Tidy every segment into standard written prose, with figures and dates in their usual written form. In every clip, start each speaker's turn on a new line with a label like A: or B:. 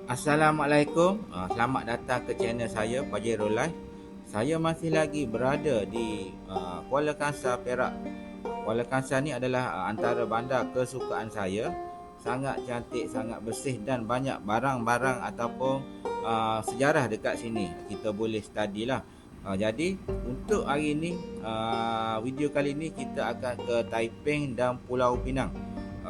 A: Assalamualaikum, selamat datang ke channel saya, Pajero Live. Saya masih lagi berada di Kuala Kangsar, Perak. Kuala Kangsar ni adalah antara bandar kesukaan saya. Sangat cantik, sangat bersih dan banyak barang-barang ataupun sejarah dekat sini. Kita boleh study lah. Jadi untuk hari ni, video kali ni kita akan ke Taiping dan Pulau Pinang.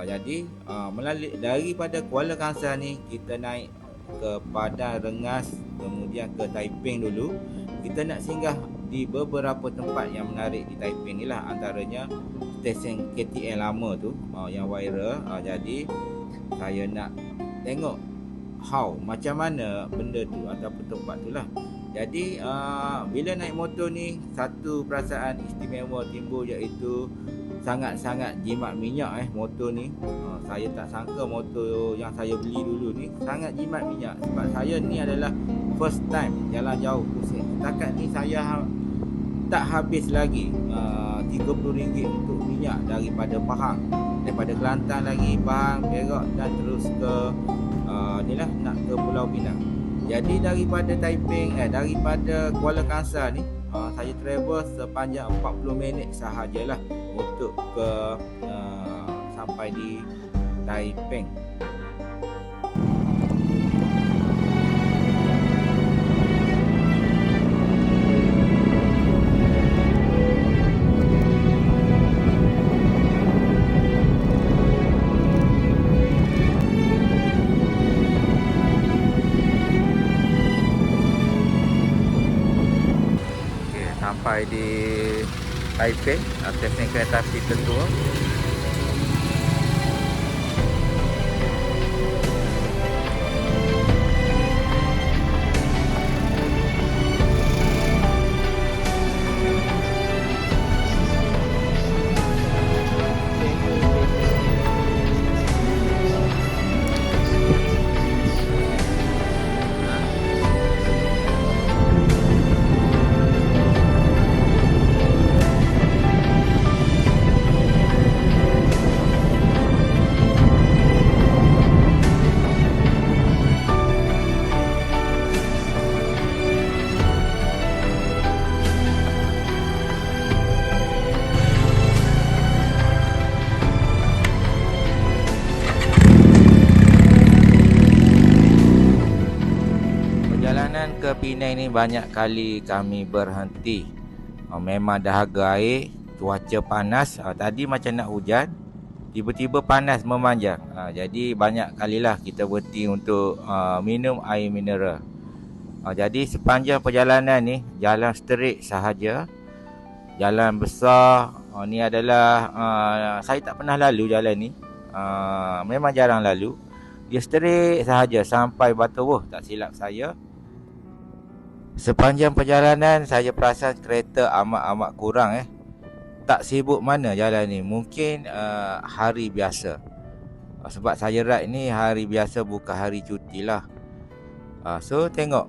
A: Jadi melalui daripada Kuala Kangsar ni kita naik ke Padang Rengas, kemudian ke Taiping dulu. Kita nak singgah di beberapa tempat yang menarik di Taiping ni lah, antaranya stesen KTM lama tu yang viral. Jadi saya nak tengok macam mana benda tu ataupun tempat tu lah. Jadi bila naik motor ni, satu perasaan istimewa timbul, iaitu sangat-sangat jimat minyak motor ni. Saya tak sangka motor yang saya beli dulu ni sangat jimat minyak, sebab saya ni adalah first time jalan jauh pusing. Setakat ni saya tak habis lagi RM30 untuk minyak daripada Pahang, daripada Kelantan lagi, Pahang, Perak dan terus ke inilah nak ke Pulau Pinang. Jadi daripada Taiping daripada Kuala Kangsar ni saya travel sepanjang 40 minit sahajalah untuk ke sampai di Taiping. Sampai di Taiping, stesen kereta api tertua. Ke Penang ni banyak kali kami berhenti. Memang dahaga air, cuaca panas. Tadi macam nak hujan, tiba-tiba panas memanjang. Jadi banyak kalilah kita berhenti untuk minum air mineral. Jadi sepanjang perjalanan ni jalan straight sahaja, jalan besar. Ni adalah saya tak pernah lalu jalan ni. Memang jarang lalu. Dia straight sahaja sampai Batu Buh, tak silap saya. Sepanjang perjalanan saya perasan kereta amat kurang Tak sibuk mana jalan ni. Mungkin hari biasa. Sebab saya ride ni hari biasa, bukan hari cuti lah. So tengok,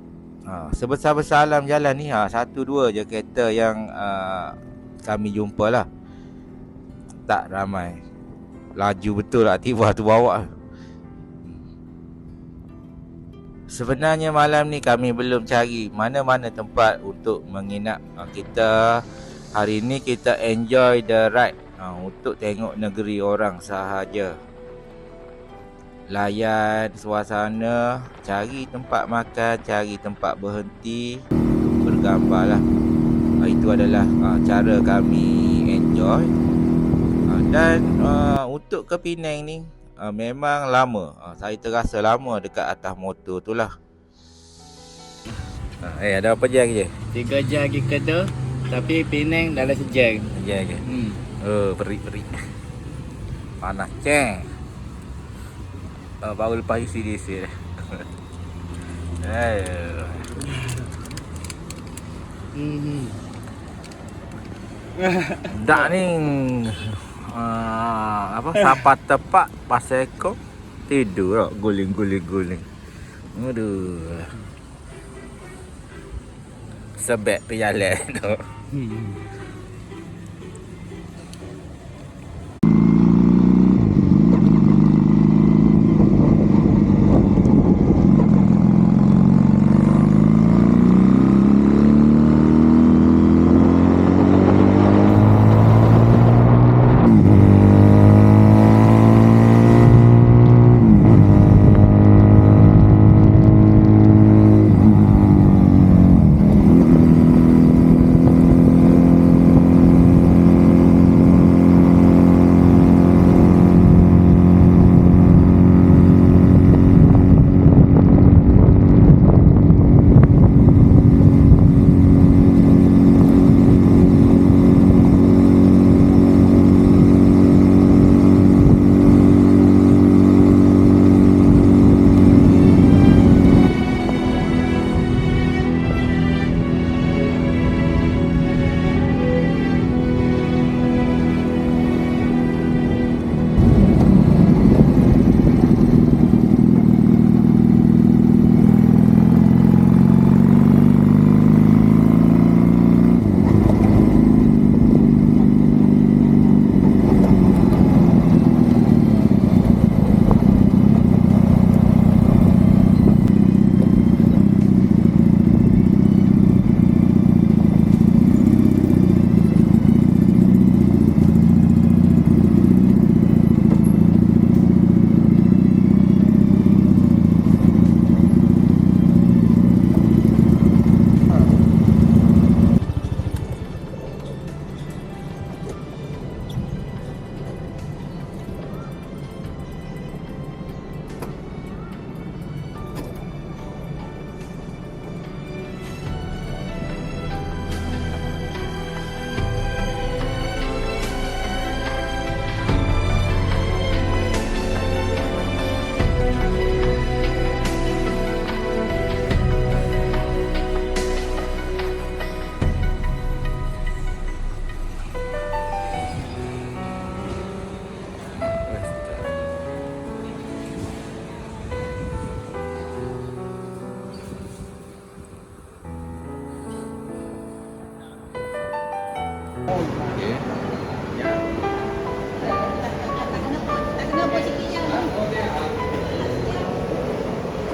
A: sebesar-besar alam jalan ni, satu dua je kereta yang kami jumpa lah. Tak ramai. Laju betul lah, tiba tu bawa. Sebenarnya malam ni kami belum cari mana-mana tempat untuk menginap. Kita hari ni kita enjoy the ride untuk tengok negeri orang sahaja. Layan suasana, cari tempat makan, cari tempat berhenti, bergambar lah. Itu adalah cara kami enjoy. Dan untuk ke Penang ni memang lama. Saya terasa lama dekat atas motor tu lah. Ada berapa jam je?
B: 3 jam lagi kereta. Tapi Penang dalam sejam.
A: Sejam je. Perik. Panas ceng. Baru lepas isi diesel. Dak ni sampai tepat pasal ekor tidur tak, guling. Aduh, sebab perjalanan tu.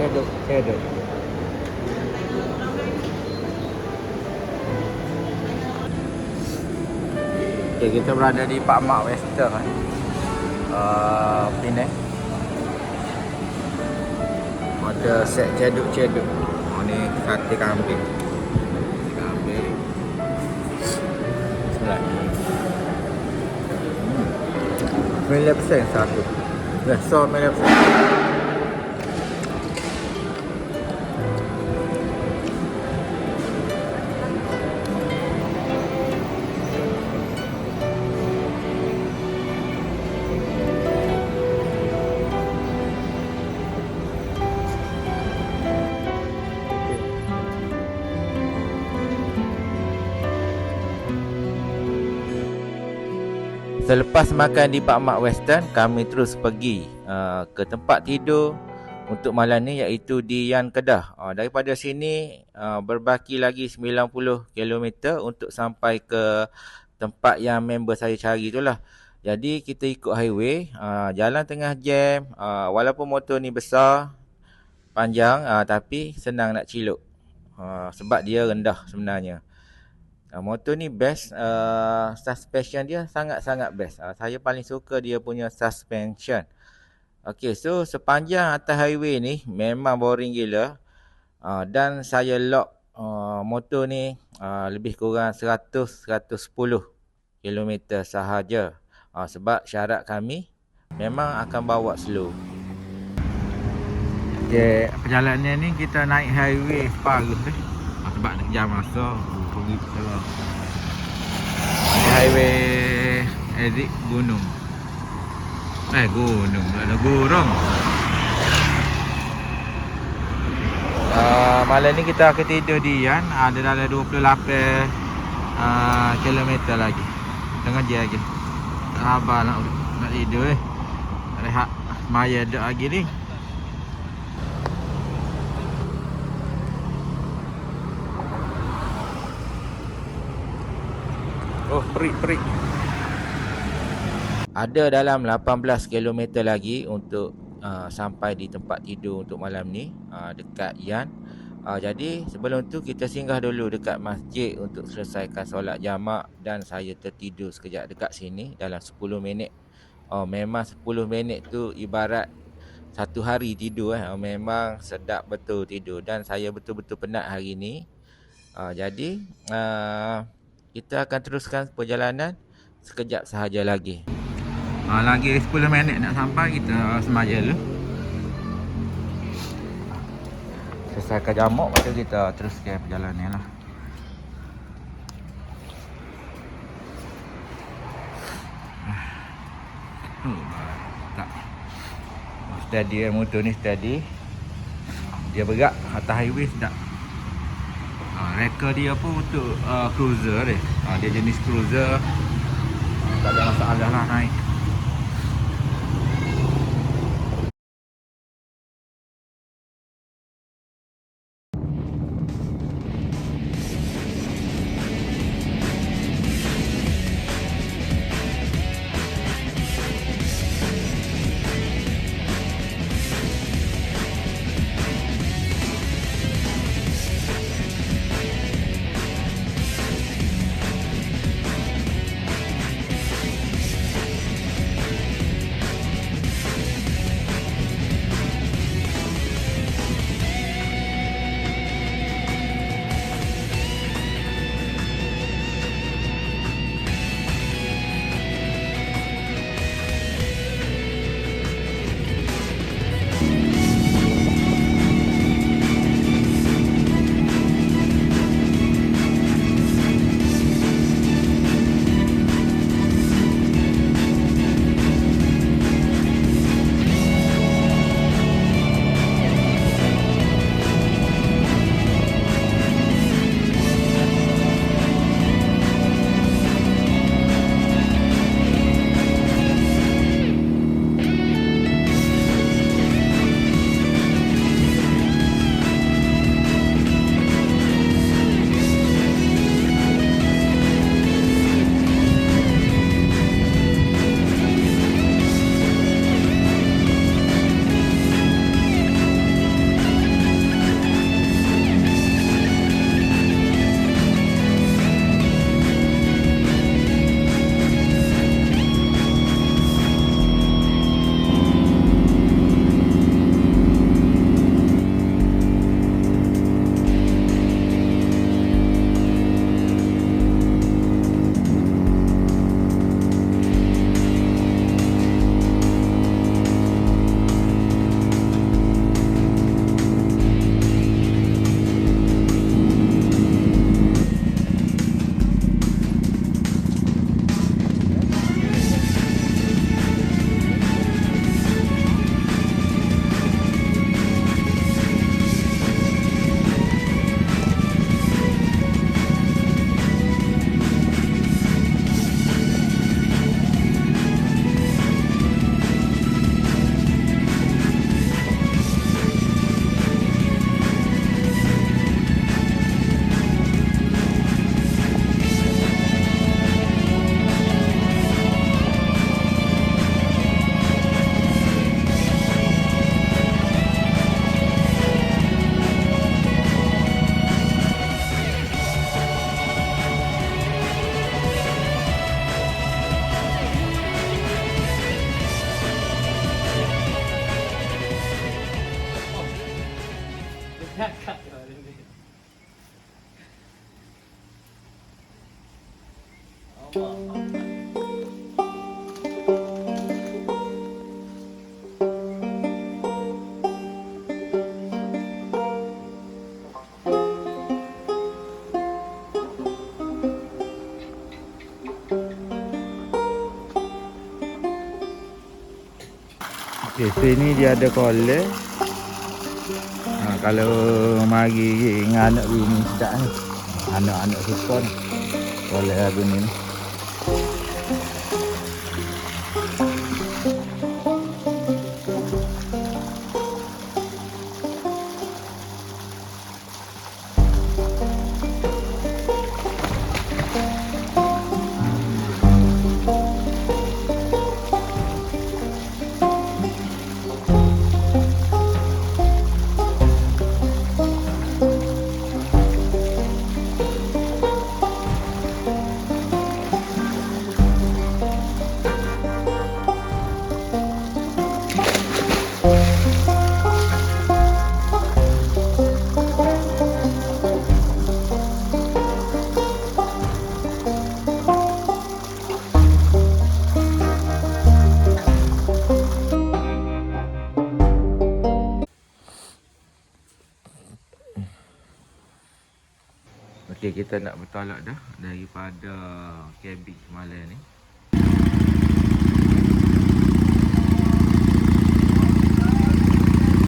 A: Cedok. Okay, kita berada di Pak Mak Western Penang. Ada set cedok. Ni sate kambing. Bismillah. 9% satu. Dah, so 9%. Selepas makan di Pak Mak Western, kami terus pergi ke tempat tidur untuk malam ni, iaitu di Yan Kedah. Daripada sini berbaki lagi 90 km untuk sampai ke tempat yang member saya cari itulah. Jadi kita ikut highway, jalan tengah jam, walaupun motor ni besar, panjang, tapi senang nak ciluk sebab dia rendah sebenarnya. Motor ni best, suspension dia sangat-sangat best. Saya paling suka dia punya suspension. Okay, so sepanjang atas highway ni memang boring gila. Dan saya lock motor ni lebih kurang 100-110 km sahaja. Sebab syarat kami memang akan bawa slow. Okay, perjalanan ni kita naik highway separuh sebab nak jam masa. Highway exit gunung. Gunung ada gurung. Malam ni kita akan tidur di Yan. Ada dalam 28 km lagi. Tengah je lagi. Sabar nak tidur rehat. Maya dak lagi ni. Oh, perik. Ada dalam 18 km lagi untuk sampai di tempat tidur untuk malam ni, dekat Yan. Jadi sebelum tu kita singgah dulu dekat masjid untuk selesaikan solat jamak, dan saya tertidur sekejap dekat sini dalam 10 minit. Memang 10 minit tu ibarat satu hari tidur. Memang sedap betul tidur, dan saya betul-betul penat hari ni. Jadi kita akan teruskan perjalanan sekejap sahaja lagi. Lagi 10 minit nak sampai, kita semaya dulu. Selesaikan jamak, lepas tu kita teruskan perjalanan lah. Tak. Steady motor ni steady. Dia bergerak atas highway sedap. Reka dia pun untuk cruiser dia. Dia jenis cruiser. Tak ada masalah lah naik. Okay, sini dia ada kolam. Kalau mari dengan anak bini sedap ni. Anak-anak suka ni. Kolam lagu ni. Okey, kita nak bertolak dah daripada kabin semalam ni.